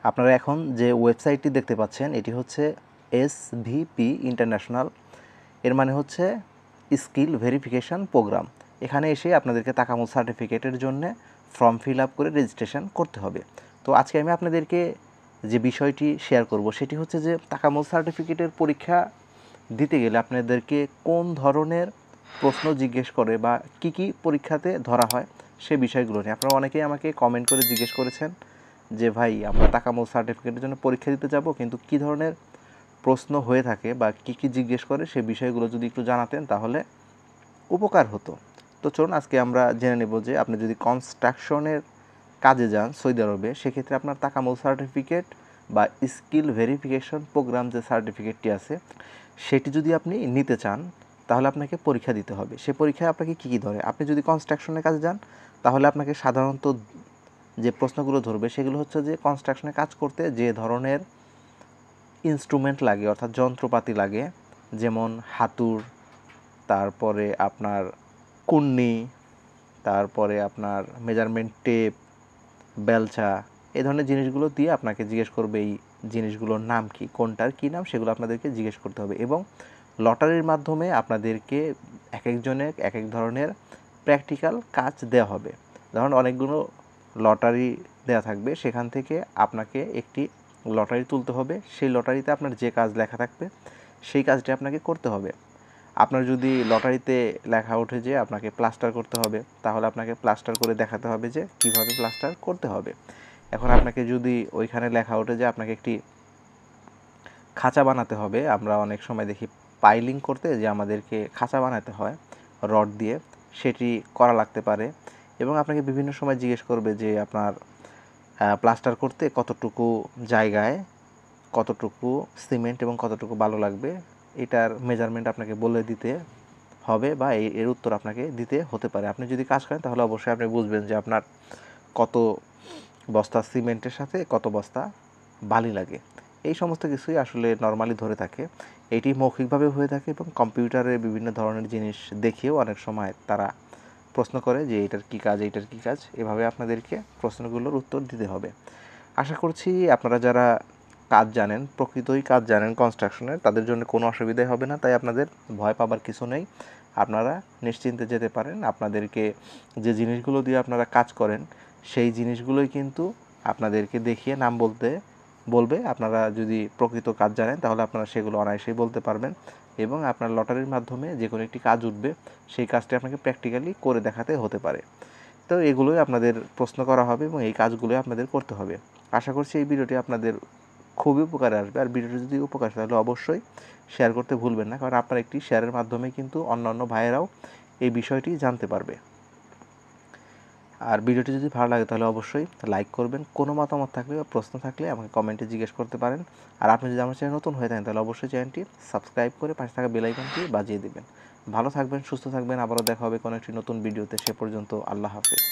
আপনারা এখন যে ওয়েবসাইটটি দেখতে পাচ্ছেন এটি হচ্ছে এসভিপি ইন্টারন্যাশনাল। এর মানে হচ্ছে স্কিল ভেরিফিকেশান প্রোগ্রাম। এখানে এসে আপনাদেরকে তাকামুল সার্টিফিকেটের জন্য ফর্ম ফিল আপ করে রেজিস্ট্রেশন করতে হবে। তো আজকে আমি আপনাদেরকে যে বিষয়টি শেয়ার করব সেটি হচ্ছে যে তাকামুল সার্টিফিকেটের পরীক্ষা দিতে গেলে আপনাদেরকে কোন ধরনের প্রশ্ন জিজ্ঞেস করে বা কি পরীক্ষাতে ধরা হয় সে বিষয়গুলো নিয়ে। আপনারা অনেকেই আমাকে কমেন্ট করে জিজ্ঞেস করেছেন যে ভাই আমরা তাকামুল সার্টিফিকেটের জন্য পরীক্ষা দিতে যাব, কিন্তু কী ধরনের প্রশ্ন হয়ে থাকে বা কী জিজ্ঞেস করে সে বিষয়গুলো যদি একটু জানাতেন তাহলে উপকার হতো। তো চলুন আজকে আমরা জেনে নেব যে আপনি যদি কনস্ট্রাকশনের কাজে যান সৌদি আরবে, সেক্ষেত্রে আপনার তাকামুল সার্টিফিকেট বা স্কিল ভেরিফিকেশন প্রোগ্রাম যে সার্টিফিকেটটি আছে সেটি যদি আপনি নিতে চান তাহলে আপনাকে পরীক্ষা দিতে হবে। সে পরীক্ষায় আপনাকে কী ধরে, আপনি যদি কনস্ট্রাকশনের কাজে যান তাহলে আপনাকে সাধারণত যে প্রশ্নগুলো ধরবে সেগুলো হচ্ছে যে কনস্ট্রাকশনে কাজ করতে যে ধরনের ইনস্ট্রুমেন্ট লাগে অর্থাৎ যন্ত্রপাতি লাগে, যেমন হাতুড়, তারপরে আপনার কুন্নি, তারপরে আপনার মেজারমেন্ট টেপ, বেলচা, এই ধরনের জিনিসগুলো দিয়ে আপনাকে জিজ্ঞেস করবে এই জিনিসগুলোর নাম কি, কোনটার কী নাম, সেগুলো আপনাদেরকে জিজ্ঞেস করতে হবে। এবং লটারির মাধ্যমে আপনাদেরকে এক একজনের এক এক ধরনের প্র্যাকটিক্যাল কাজ দেওয়া হবে। ধরুন অনেকগুলো লটারি দেওয়া থাকবে, সেখান থেকে আপনাকে একটি লটারি তুলতে হবে। সেই লটারিতে আপনার যে কাজ লেখা থাকবে সেই কাজটি আপনাকে করতে হবে। আপনার যদি লটারিতে লেখা ওঠে যে আপনাকে প্লাস্টার করতে হবে, তাহলে আপনাকে প্লাস্টার করে দেখাতে হবে যে কিভাবে প্লাস্টার করতে হবে। এখন আপনাকে যদি ওইখানে লেখা ওঠে যে আপনাকে একটি খাঁচা বানাতে হবে, আমরা অনেক সময় দেখি পাইলিং করতে যে আমাদেরকে খাঁচা বানাতে হয় রড দিয়ে, সেটি করা লাগতে পারে। এবং আপনাকে বিভিন্ন সময় জিজ্ঞেস করবে যে আপনার প্লাস্টার করতে কতটুকু জায়গায় কতটুকু সিমেন্ট এবং কতটুকু বালু লাগবে, এটার মেজারমেন্ট আপনাকে বলে দিতে হবে বা এর উত্তর আপনাকে দিতে হতে পারে। আপনি যদি কাজ করেন তাহলে অবশ্যই আপনি বুঝবেন যে আপনার কত বস্তা সিমেন্টের সাথে কত বস্তা বালি লাগে। এই সমস্ত কিছুই আসলে নর্মালি ধরে থাকে। এটি মৌখিকভাবে হয়ে থাকে এবং কম্পিউটারে বিভিন্ন ধরনের জিনিস দেখিয়েও অনেক সময় তারা প্রশ্ন করে যে এটার কী কাজ, এইটার কী কাজ, এভাবে আপনাদেরকে প্রশ্নগুলোর উত্তর দিতে হবে। আশা করছি আপনারা যারা কাজ জানেন, প্রকৃতই কাজ জানেন কনস্ট্রাকশনের, তাদের জন্য কোনো অসুবিধাই হবে না। তাই আপনাদের ভয় পাবার কিছু নেই, আপনারা নিশ্চিন্তে যেতে পারেন। আপনাদেরকে যে জিনিসগুলো দিয়ে আপনারা কাজ করেন সেই জিনিসগুলোই কিন্তু আপনাদেরকে দেখিয়ে নাম বলবে। আপনারা যদি প্রকৃত কাজ জানেন তাহলে আপনারা সেগুলো অনায়াসেই বলতে পারবেন এবং আপনার লটারির মাধ্যমে যে কোনো একটি কাজ উঠবে সেই কাজটি আপনাকে প্র্যাকটিক্যালি করে দেখাতে হতে পারে। তো এগুলোই আপনাদের প্রশ্ন করা হবে এবং এই কাজগুলোই আপনাদের করতে হবে। আশা করছি এই ভিডিওটি আপনাদের খুবই উপকারে আসবে। আর ভিডিওটি যদি উপকার হয় তাহলে অবশ্যই শেয়ার করতে ভুলবেন না, কারণ আপনার একটি শেয়ারের মাধ্যমে কিন্তু অন্যান্য ভাইয়েরাও এই বিষয়টি জানতে পারবে। আর ভিডিওটি যদি ভালো লাগে তাহলে অবশ্যই লাইক করবেন। কোনো মতামত থাকলে বা প্রশ্ন থাকলে আমাকে কমেন্টে জিজ্ঞেস করতে পারেন। আর আপনি যদি আমার চ্যানেল নতুন হয়ে থাকেন তাহলে অবশ্যই চ্যানেলটি সাবস্ক্রাইব করে পাশে থাকা বেল আইকনটি বাজিয়ে দেবেন। ভালো থাকবেন, সুস্থ থাকবেন। আবারও দেখা হবে কোনো একটি নতুন ভিডিওতে। সে পর্যন্ত আল্লাহ হাফেজ।